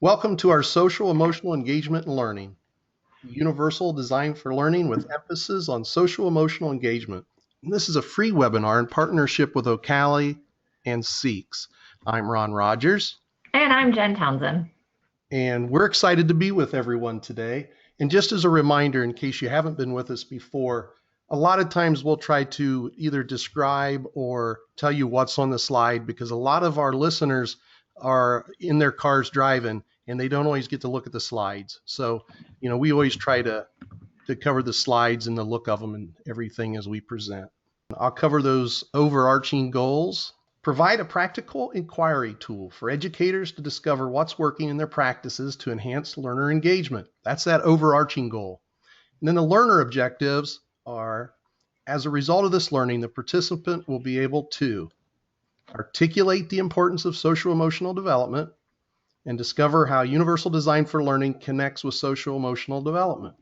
Welcome to our social emotional engagement and learning, universal design for learning with emphasis on social emotional engagement. And this is a free webinar in partnership with OCALI and SEEKS. I'm Ron Rogers, And I'm Jen Townsend. and we're excited to be with everyone today. And just as a reminder, in case you haven't been with us before, a lot of times we'll try to either describe or tell you what's on the slide because a lot of our listeners are in their cars driving and they don't always get to look at the slides. So, we always try to cover the slides and the look of them and everything as we present. I'll cover those overarching goals. Provide a practical inquiry tool for educators to discover what's working in their practices to enhance learner engagement. That's that overarching goal. And then the learner objectives are, as a result of this learning, the participant will be able to articulate the importance of social emotional development and discover how universal design for learning connects with social emotional development.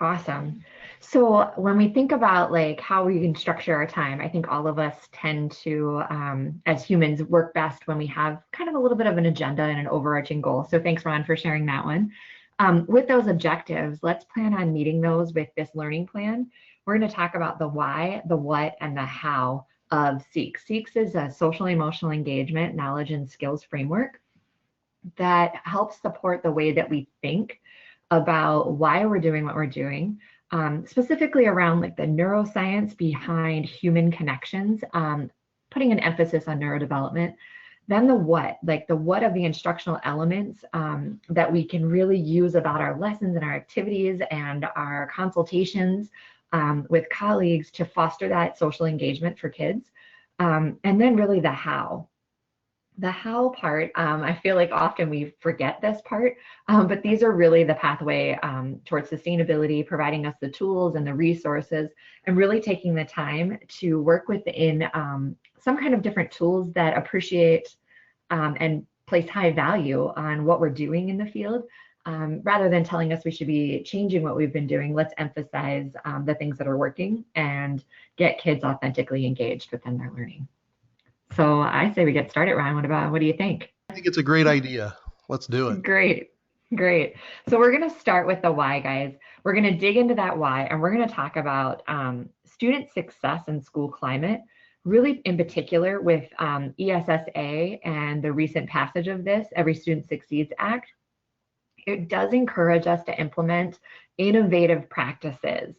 Awesome. So when we think about like how we can structure our time, I think all of us tend to, as humans, work best when we have kind of a little bit of an agenda and an overarching goal. So thanks, Ron, for sharing that one. With those objectives, let's plan on meeting those with this learning plan. We're going to talk about the why, the what, and the how of SEEKS. SEEKS is a social emotional engagement, knowledge, and skills framework that helps support the way that we think about why we're doing what we're doing, specifically around like the neuroscience behind human connections, putting an emphasis on neurodevelopment. Then the what, like the what of the instructional elements that we can really use about our lessons and our activities and our consultations with colleagues to foster that social engagement for kids. And then really the how. The how part, I feel like often we forget this part, but these are really the pathway towards sustainability, providing us the tools and the resources, and really taking the time to work within some kind of different tools that appreciate and place high value on what we're doing in the field. Rather than telling us we should be changing what we've been doing, let's emphasize the things that are working and get kids authentically engaged within their learning. So I say we get started, Ryan. What do you think? I think it's a great idea. Let's do it. Great, great. So we're going to start with the why, guys. We're going to dig into that why, and we're going to talk about student success and school climate, really in particular with ESSA and the recent passage of this, Every Student Succeeds Act. It does encourage us to implement innovative practices.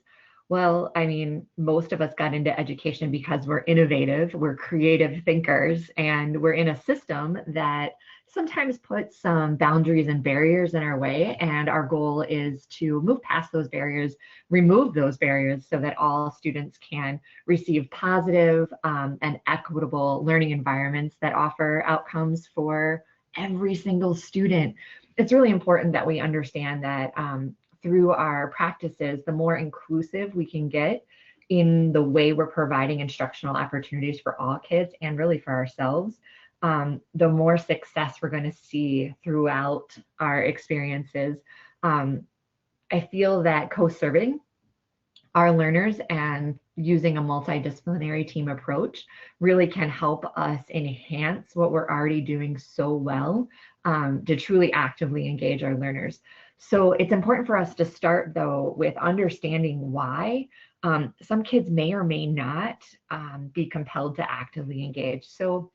Well, I mean, most of us got into education because we're innovative, we're creative thinkers, and we're in a system that sometimes puts some boundaries and barriers in our way. And our goal is to move past those barriers, remove those barriers so that all students can receive positive and equitable learning environments that offer outcomes for every single student. It's really important that we understand that through our practices, the more inclusive we can get in the way we're providing instructional opportunities for all kids and really for ourselves, the more success we're going to see throughout our experiences. I feel that co-serving our learners and using a multidisciplinary team approach really can help us enhance what we're already doing so well to truly actively engage our learners. So it's important for us to start, though, with understanding why. Some kids may or may not be compelled to actively engage. So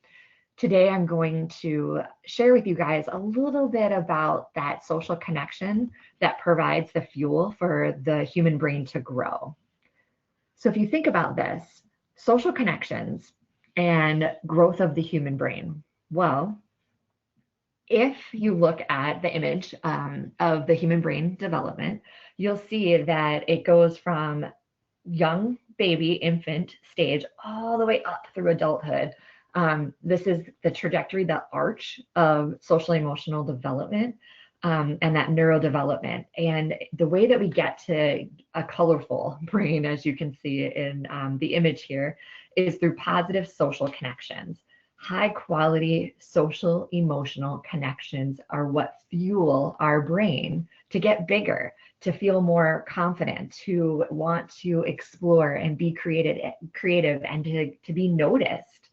today I'm going to share with you guys a little bit about that social connection that provides the fuel for the human brain to grow. So if you think about this, social connections and growth of the human brain, well, if you look at the image of the human brain development, you'll see that it goes from young baby, infant stage, all the way up through adulthood. This is the trajectory, the arch of social emotional development and that neurodevelopment. And the way that we get to a colorful brain, as you can see in the image here, is through positive social connections. High quality social emotional connections are what fuel our brain to get bigger, to feel more confident, to want to explore and be creative and to be noticed.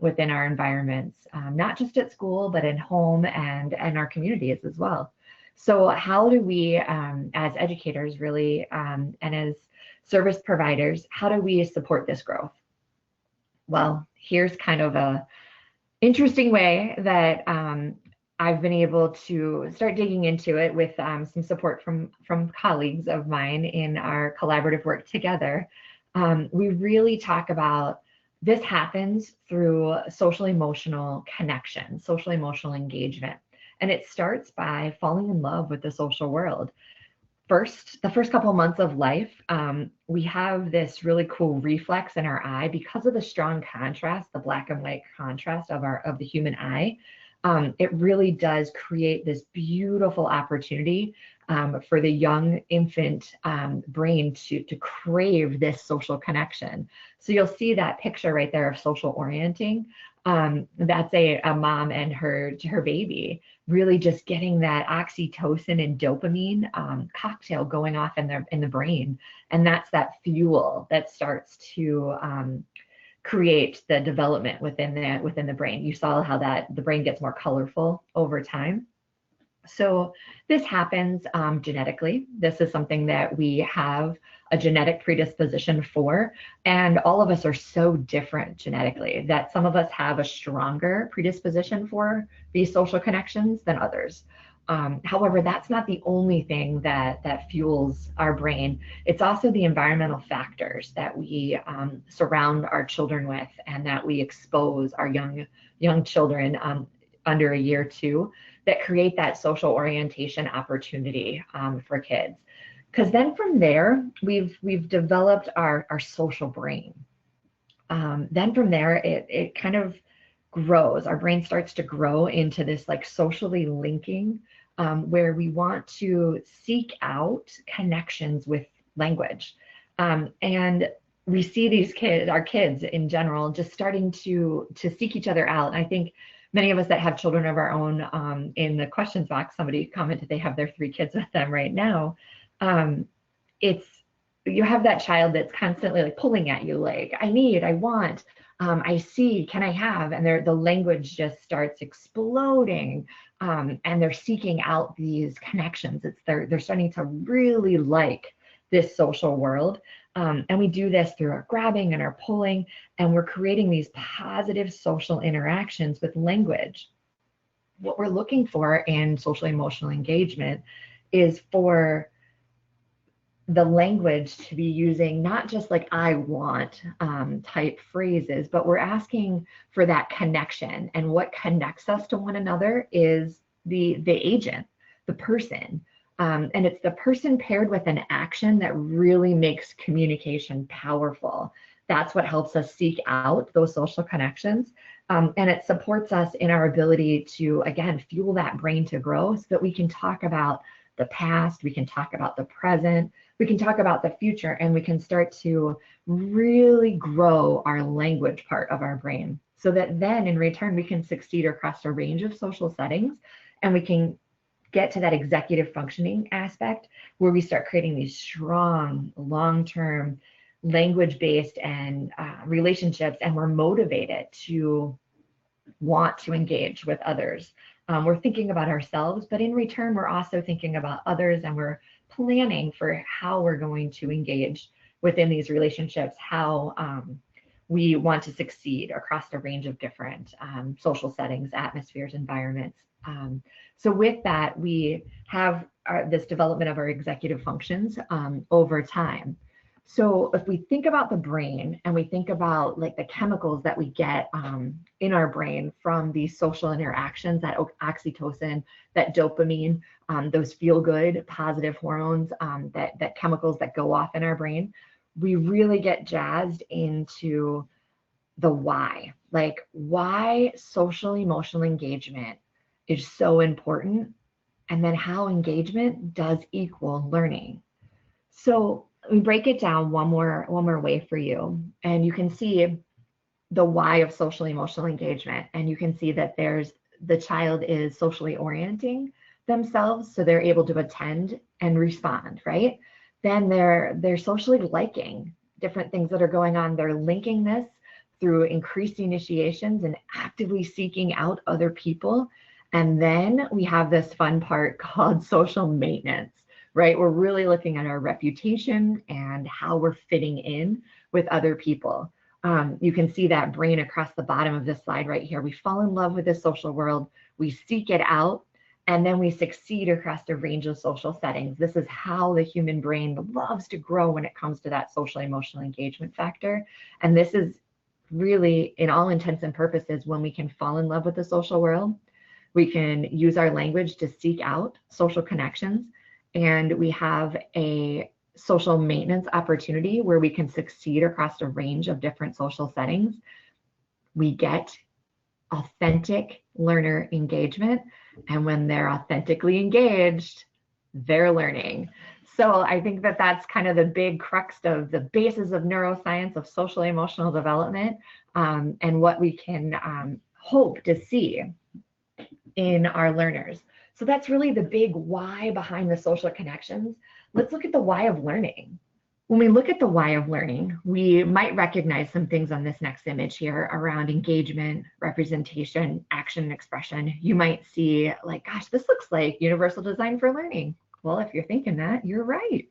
within our environments, not just at school, but in home and our communities as well. So how do we, as educators really, and as service providers, how do we support this growth? Well, here's kind of a interesting way that I've been able to start digging into it with some support from colleagues of mine in our collaborative work together. We really talk about this happens through social emotional connection, social emotional engagement. And it starts by falling in love with the social world. The first couple of months of life, we have this really cool reflex in our eye because of the strong contrast, the black and white contrast of the human eye. It really does create this beautiful opportunity for the young infant brain to crave this social connection. So you'll see that picture right there of social orienting. That's a mom and her baby really just getting that oxytocin and dopamine cocktail going off in the brain, and that's that fuel that starts to create the development within the brain. You saw how that the brain gets more colorful over time. So this happens genetically. This is something that we have a genetic predisposition for, and all of us are so different genetically that some of us have a stronger predisposition for these social connections than others. However, that's not the only thing that fuels our brain. It's also the environmental factors that we surround our children with, and that we expose our young children under a year or two, that create that social orientation opportunity for kids. Because then from there, we've developed our social brain. Then from there, it kind of grows. Our brain starts to grow into this like socially linking, where we want to seek out connections with language. And we see these kids, our kids in general, just starting to seek each other out. And I think many of us that have children of our own, in the questions box, somebody commented they have their 3 kids with them right now. It's, you have that child that's constantly like pulling at you, like, I want, I see, can I have? And the language just starts exploding. And they're seeking out these connections. They're starting to really like this social world. And we do this through our grabbing and our pulling, and we're creating these positive social interactions with language. What we're looking for in social emotional engagement is for the language to be using not just like I want type phrases, but we're asking for that connection. And what connects us to one another is the agent, the person. And it's the person paired with an action that really makes communication powerful. That's what helps us seek out those social connections. And it supports us in our ability to, again, fuel that brain to grow so that we can talk about the past, we can talk about the present, we can talk about the future, and we can start to really grow our language part of our brain so that then in return, we can succeed across a range of social settings, and we can get to that executive functioning aspect where we start creating these strong, long-term language-based and relationships, and we're motivated to want to engage with others. We're thinking about ourselves, but in return, we're also thinking about others, and we're planning for how we're going to engage within these relationships, how we want to succeed across a range of different social settings, atmospheres, environments. So with that, we have this development of our executive functions over time. So if we think about the brain and we think about like the chemicals that we get in our brain from these social interactions, that oxytocin, that dopamine, those feel good, positive hormones, that chemicals that go off in our brain, we really get jazzed into the why, like why social emotional engagement is so important, and then how engagement does equal learning. So we break it down one more way for you, and you can see the why of social emotional engagement, and you can see that the child is socially orienting themselves, so they're able to attend and respond, right? Then they're socially liking different things that are going on. They're linking this through increased initiations and actively seeking out other people. And then we have this fun part called social maintenance, right? We're really looking at our reputation and how we're fitting in with other people. You can see that brain across the bottom of this slide right here. We fall in love with the social world, we seek it out, and then we succeed across a range of social settings. This is how the human brain loves to grow when it comes to that social emotional engagement factor. And this is really, in all intents and purposes, when we can fall in love with the social world, we can use our language to seek out social connections, and we have a social maintenance opportunity where we can succeed across a range of different social settings. We get authentic learner engagement, and when they're authentically engaged, they're learning. So I think that that's kind of the big crux of the basis of neuroscience, of social emotional development, and what we can hope to see in our learners. So that's really the big why behind the social connections. Let's look at the why of learning. When we look at the why of learning, we might recognize some things on this next image here around engagement, representation, action, and expression. You might see like, gosh, this looks like universal design for learning. Well, if you're thinking that, you're right.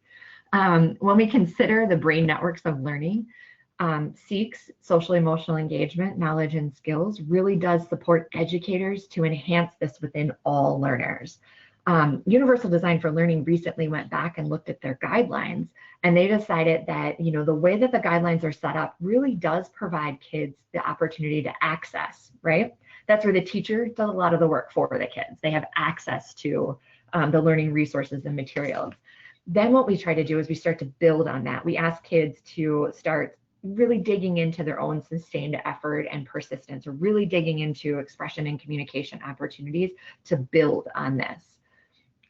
When we consider the brain networks of learning, SEEK's social emotional engagement, knowledge, and skills really does support educators to enhance this within all learners. Universal Design for Learning recently went back and looked at their guidelines, and they decided that, you know, the way that the guidelines are set up really does provide kids the opportunity to access, right? That's where the teacher does a lot of the work for the kids. They have access to the learning resources and materials. Then what we try to do is we start to build on that. We ask kids to start really digging into their own sustained effort and persistence, or really digging into expression and communication opportunities to build on this.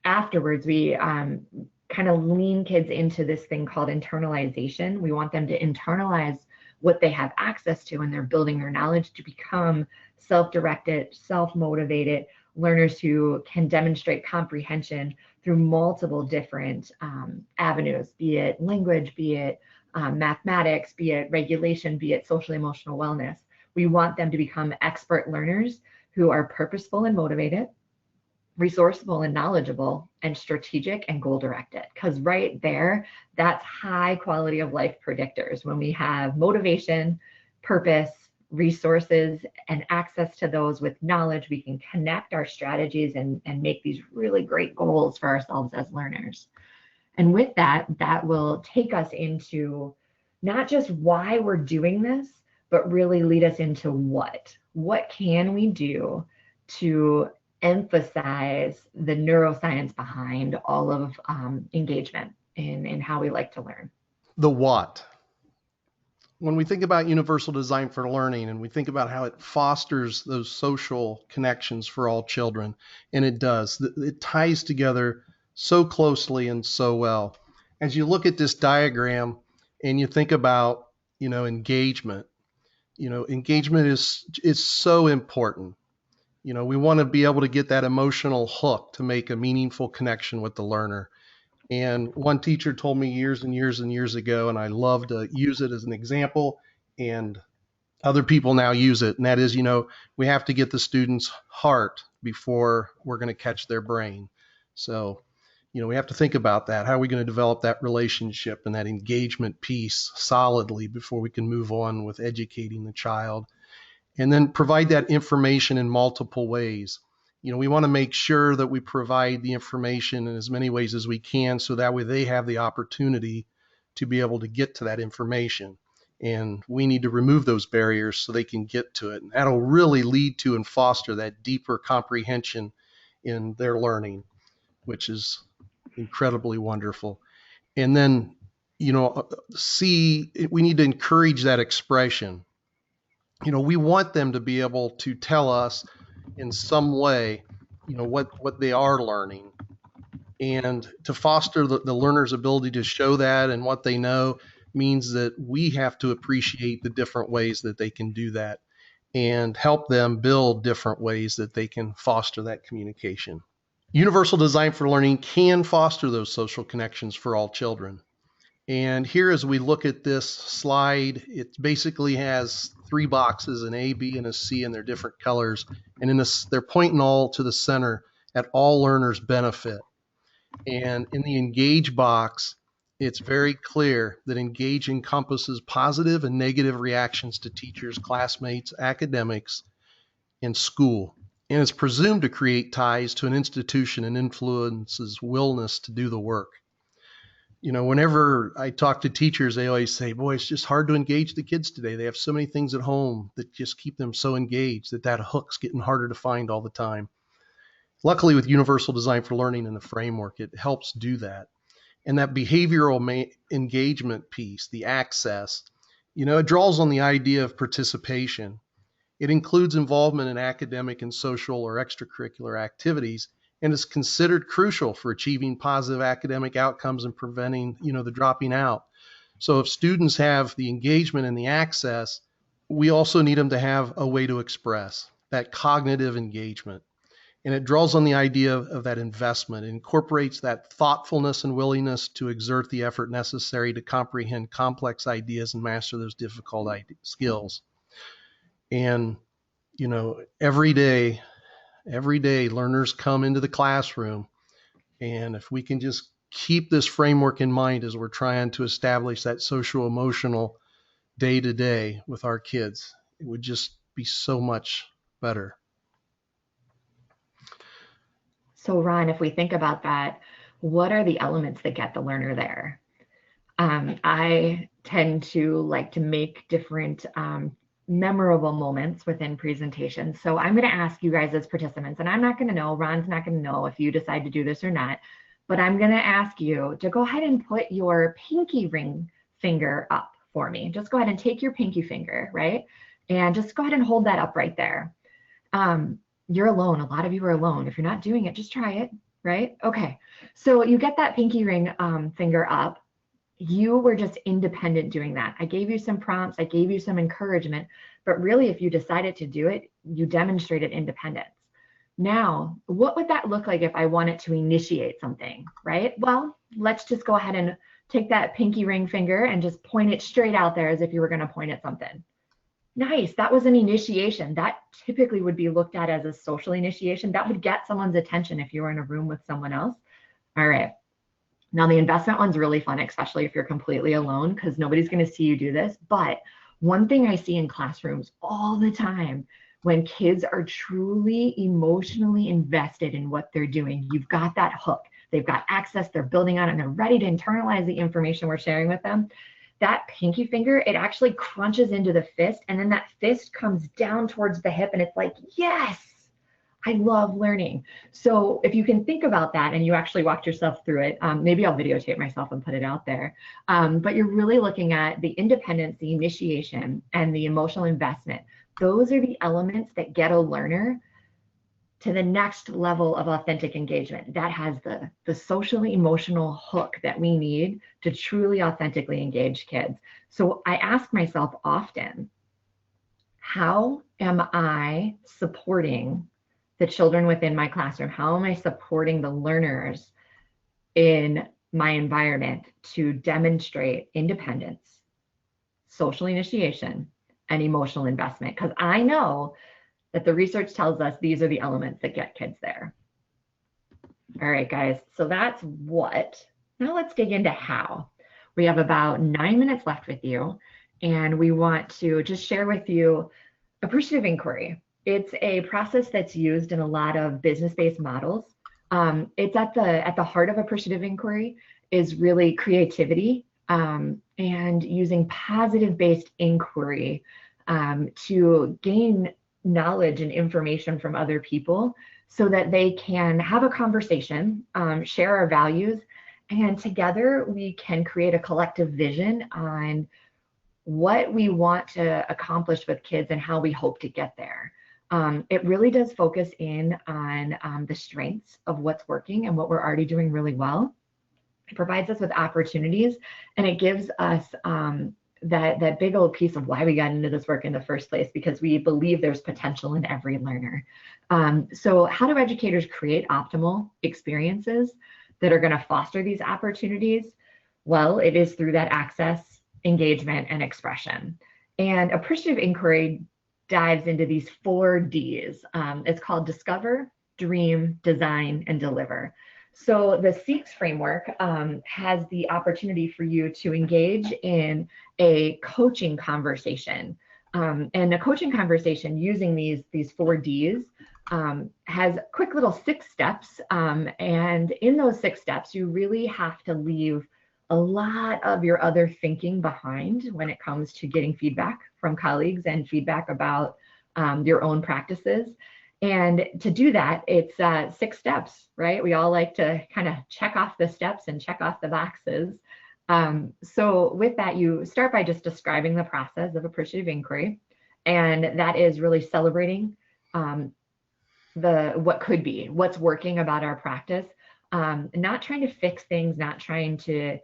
Afterwards, we kind of lean kids into this thing called internalization. We want them to internalize what they have access to, and they're building their knowledge to become self-directed, self-motivated learners who can demonstrate comprehension through multiple different avenues, be it language, be it mathematics, be it regulation, be it social emotional wellness. We want them to become expert learners who are purposeful and motivated, resourceful and knowledgeable, and strategic and goal directed. Because right there, that's high quality of life predictors. When we have motivation, purpose, resources, and access to those with knowledge, we can connect our strategies and make these really great goals for ourselves as learners. And with that, that will take us into not just why we're doing this, but really lead us into what. What can we do to emphasize the neuroscience behind all of engagement in how we like to learn? The what. When we think about universal design for learning and we think about how it fosters those social connections for all children, and it does, it ties together so closely and so well. As you look at this diagram and you think about, engagement, engagement is so important. We want to be able to get that emotional hook to make a meaningful connection with the learner. And one teacher told me years and years and years ago, and I love to use it as an example, and other people now use it, and that is, we have to get the student's heart before we're going to catch their brain. So, we have to think about that. How are we going to develop that relationship and that engagement piece solidly before we can move on with educating the child? And then provide that information in multiple ways. We want to make sure that we provide the information in as many ways as we can, so that way they have the opportunity to be able to get to that information. And we need to remove those barriers so they can get to it. And that'll really lead to and foster that deeper comprehension in their learning, which is incredibly wonderful. And then, we need to encourage that expression. We want them to be able to tell us in some way, what they are learning, and to foster the learner's ability to show that and what they know means that we have to appreciate the different ways that they can do that and help them build different ways that they can foster that communication. Universal design for learning can foster those social connections for all children. And here, as we look at this slide, it basically has three boxes, an A, B, and a C, and they're different colors. And in this, they're pointing all to the center at all learners benefit. And in the engage box, it's very clear that engage encompasses positive and negative reactions to teachers, classmates, academics, and school. And it's presumed to create ties to an institution and influences willingness to do the work. Whenever I talk to teachers, they always say, boy, it's just hard to engage the kids today. They have so many things at home that just keep them so engaged that hook's getting harder to find all the time. Luckily, with Universal Design for Learning and the framework, it helps do that. And that behavioral engagement piece, the access, it draws on the idea of participation. It includes involvement in academic and social or extracurricular activities, and is considered crucial for achieving positive academic outcomes and preventing, the dropping out. So if students have the engagement and the access, we also need them to have a way to express that cognitive engagement. And it draws on the idea of that investment. It incorporates that thoughtfulness and willingness to exert the effort necessary to comprehend complex ideas and master those difficult skills. And, every day learners come into the classroom. And if we can just keep this framework in mind as we're trying to establish that social emotional day to day with our kids, it would just be so much better. So Ron, if we think about that, what are the elements that get the learner there? I tend to like to make different memorable moments within presentations. So I'm going to ask you guys as participants, and I'm not going to know, Ron's not going to know if you decide to do this or not, but I'm going to ask you to go ahead and put your pinky ring finger up for me. Just go ahead and take your pinky finger, right? And just go ahead and hold that up right there. You're alone. A lot of you are alone. If you're not doing it, just try it, right? Okay. So you get that pinky ring finger up. You were just independent doing that. I gave you some prompts. I gave you some encouragement. But really, if you decided to do it, you demonstrated independence. Now, what would that look like if I wanted to initiate something, right? Well, let's just go ahead and take that pinky ring finger and just point it straight out there as if you were going to point at something. Nice. That was an initiation. That typically would be looked at as a social initiation. That would get someone's attention if you were in a room with someone else. All right. Now the investment one's really fun, especially if you're completely alone, because nobody's going to see you do this. But one thing I see in classrooms all the time, when kids are truly emotionally invested in what they're doing, you've got that hook. They've got access, they're building on it, and they're ready to internalize the information we're sharing with them. That pinky finger, it actually crunches into the fist, and then that fist comes down towards the hip, and it's like, yes, I love learning. So if you can think about that and you actually walked yourself through it, maybe I'll videotape myself and put it out there. But you're really looking at the independence, the initiation, and the emotional investment. Those are the elements that get a learner to the next level of authentic engagement. That has the socially emotional hook that we need to truly authentically engage kids. So I ask myself often, how am I supporting the children within my classroom? How am I supporting the learners in my environment to demonstrate independence, social initiation, and emotional investment? Because I know that the research tells us these are the elements that get kids there. All right, guys, so that's what. Now let's dig into how. We have about 9 minutes left with you, and we want to just share with you appreciative inquiry. It's a process that's used in a lot of business-based models. It's at the heart of appreciative inquiry is really creativity and using positive-based inquiry to gain knowledge and information from other people so that they can have a conversation, share our values, and together we can create a collective vision on what we want to accomplish with kids and how we hope to get there. It really does focus in on the strengths of what's working and what we're already doing really well. It provides us with opportunities, and it gives us that big old piece of why we got into this work in the first place, because we believe there's potential in every learner. So how do educators create optimal experiences that are going to foster these opportunities? Well, it is through that access, engagement, and expression. And appreciative inquiry dives into these 4 Ds. It's called discover, dream, design, and deliver. So the SEEKS framework has the opportunity for you to engage in a coaching conversation. And a coaching conversation using these 4 Ds has quick little 6 steps. And in those 6 steps, you really have to leave a lot of your other thinking behind when it comes to getting feedback from colleagues and feedback about your own practices. And to do that, it's 6 steps, right? We all like to kind of check off the steps and check off the boxes. So with that, you start by just describing the process of appreciative inquiry. And that is really celebrating what could be, what's working about our practice, not trying to fix things, not trying to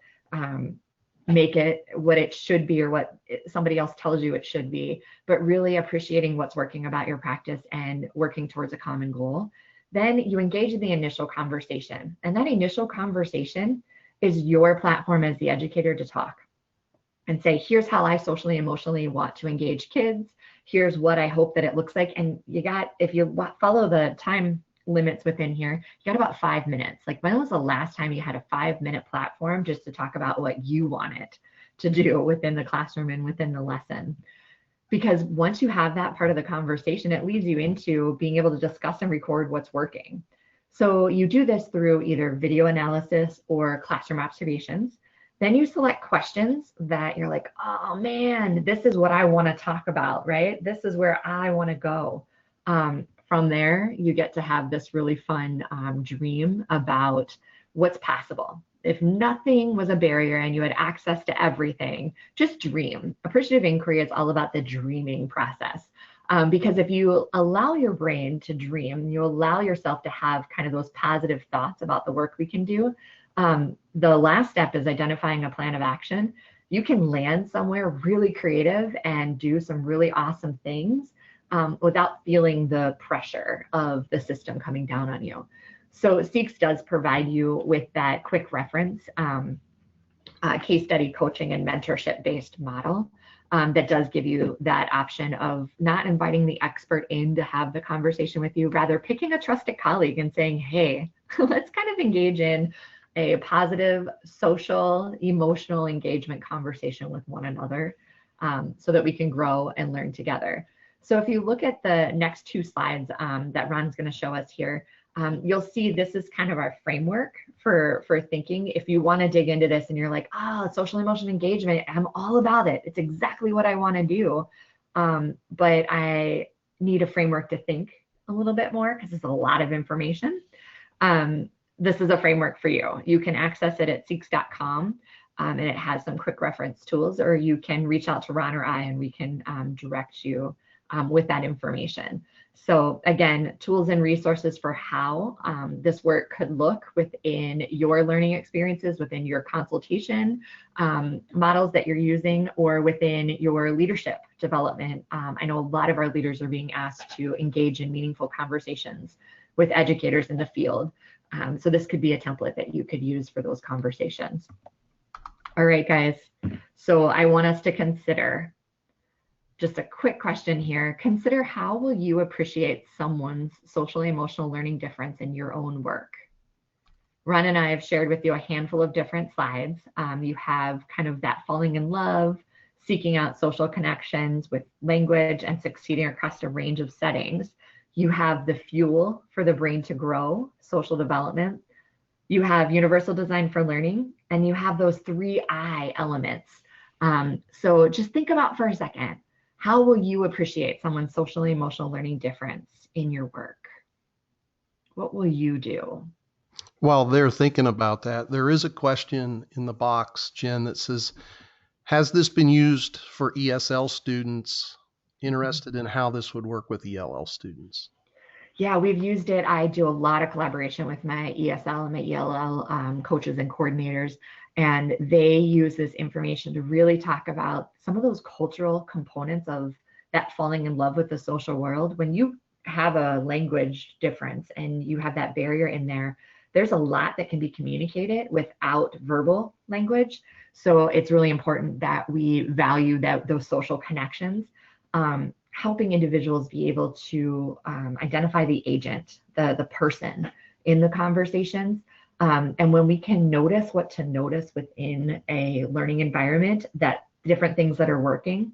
make it what it should be or what somebody else tells you it should be, but really appreciating what's working about your practice and working towards a common goal. Then you engage in the initial conversation. And that initial conversation is your platform as the educator to talk and say, here's how I socially, emotionally want to engage kids. Here's what I hope that it looks like. And if you follow the time limits within here, you got about 5 minutes. Like, when was the last time you had a 5-minute platform just to talk about what you wanted to do within the classroom and within the lesson? Because once you have that part of the conversation, it leads you into being able to discuss and record what's working. So you do this through either video analysis or classroom observations. Then you select questions that you're like, oh man, this is what I want to talk about, right? This is where I want to go. From there, you get to have this really fun dream about what's possible. If nothing was a barrier and you had access to everything, just dream. Appreciative inquiry is all about the dreaming process. Because if you allow your brain to dream, you allow yourself to have kind of those positive thoughts about the work we can do. The last step is identifying a plan of action. You can land somewhere really creative and do some really awesome things without feeling the pressure of the system coming down on you. So SEEKS does provide you with that quick reference, case study coaching and mentorship based model that does give you that option of not inviting the expert in to have the conversation with you, rather picking a trusted colleague and saying, hey, let's kind of engage in a positive social, emotional engagement conversation with one another so that we can grow and learn together. So if you look at the next 2 slides that Ron's going to show us here, you'll see this is kind of our framework for thinking. If you want to dig into this and you're like, social emotional engagement, I'm all about it. It's exactly what I want to do. But I need a framework to think a little bit more because it's a lot of information. This is a framework for you. You can access it at seeks.com. And it has some quick reference tools, or you can reach out to Ron or I and we can direct you with that information. So again, tools and resources for how this work could look within your learning experiences, within your consultation models that you're using, or within your leadership development. I know a lot of our leaders are being asked to engage in meaningful conversations with educators in the field. So this could be a template that you could use for those conversations. All right, guys. So I want us to consider just a quick question here. Consider, how will you appreciate someone's social emotional learning difference in your own work? Ron and I have shared with you a handful of different slides. You have kind of that falling in love, seeking out social connections with language, and succeeding across a range of settings. You have the fuel for the brain to grow, social development. You have universal design for learning, and you have those 3 I elements. So just think about for a second, how will you appreciate someone's socially emotional learning difference in your work? What will you do? While they're thinking about that, there is a question in the box, Jen, that says, has this been used for ESL students? Interested in how this would work with ELL students. Yeah, we've used it. I do a lot of collaboration with my ESL and my ELL coaches and coordinators, and they use this information to really talk about some of those cultural components of that falling in love with the social world. When you have a language difference and you have that barrier in there, there's a lot that can be communicated without verbal language. So it's really important that we value those social connections, helping individuals be able to identify the agent, the person in the conversations. And when we can notice what to notice within a learning environment, that different things that are working,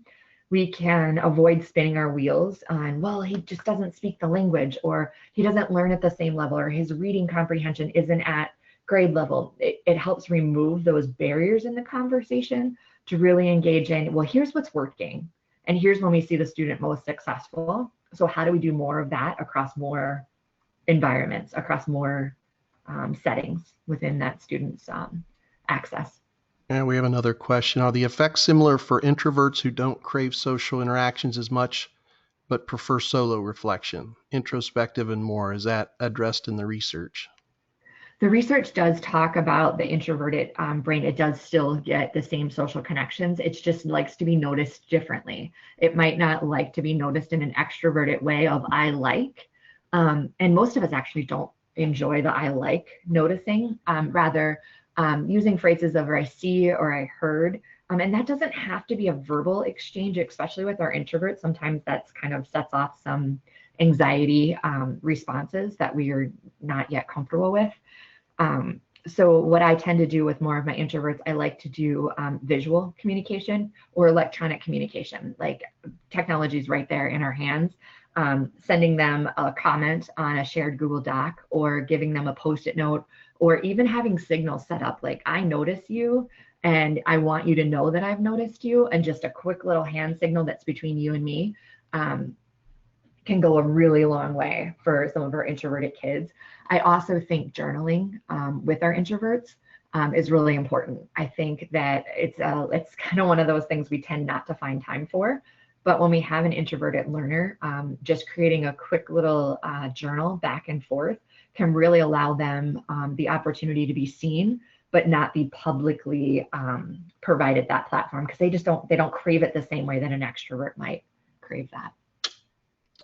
we can avoid spinning our wheels on, well, he just doesn't speak the language, or he doesn't learn at the same level, or his reading comprehension isn't at grade level. It helps remove those barriers in the conversation to really engage in, well, here's what's working, and here's when we see the student most successful. So how do we do more of that across more environments, across more settings within that student's access? And we have another question. Are the effects similar for introverts who don't crave social interactions as much, but prefer solo reflection, introspective and more? Is that addressed in the research? The research does talk about the introverted brain. It does still get the same social connections. It just likes to be noticed differently. It might not like to be noticed in an extroverted way of I like. And most of us actually don't enjoy the I like noticing, rather using phrases of I see or I heard. And that doesn't have to be a verbal exchange, especially with our introverts. Sometimes that's kind of sets off some anxiety responses that we are not yet comfortable with. So what I tend to do with more of my introverts, I like to do visual communication or electronic communication. Like technology is right there in our hands. Sending them a comment on a shared Google Doc, or giving them a Post-it note, or even having signals set up like, I notice you and I want you to know that I've noticed you, and just a quick little hand signal that's between you and me can go a really long way for some of our introverted kids. I also think journaling with our introverts is really important. I think that it's kind of one of those things we tend not to find time for. But when we have an introverted learner, just creating a quick little journal back and forth can really allow them the opportunity to be seen, but not be publicly provided that platform, because they don't crave it the same way that an extrovert might crave that.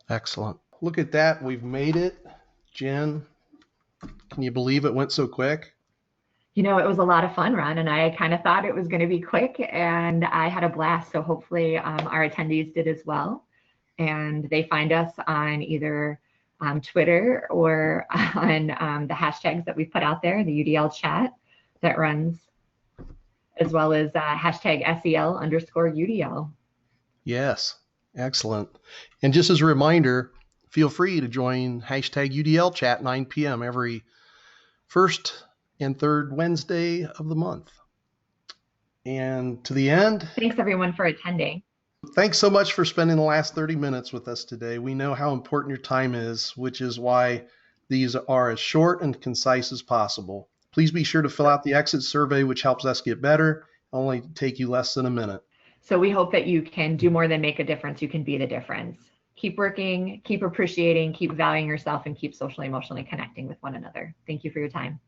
Excellent. Look at that. We've made it. Jen, can you believe it went so quick? You know, it was a lot of fun, Ron, and I kind of thought it was going to be quick, and I had a blast. So hopefully our attendees did as well. And they find us on either Twitter or on the hashtags that we put out there, the UDL chat that runs, as well as hashtag SEL_UDL. Yes. Excellent. And just as a reminder, feel free to join hashtag UDL chat 9 p.m. every first and third Wednesday of the month. And to the end, Thanks everyone for attending. thanks so much for spending the last 30 minutes with us today. We know how important your time is, which is why these are as short and concise as possible. Please be sure to fill out the exit survey, which helps us get better. It'll only take you less than a minute. So we hope that you can do more than make a difference. You can be the difference. Keep working, keep appreciating, keep valuing yourself, and keep socially, emotionally connecting with one another. Thank you for your time.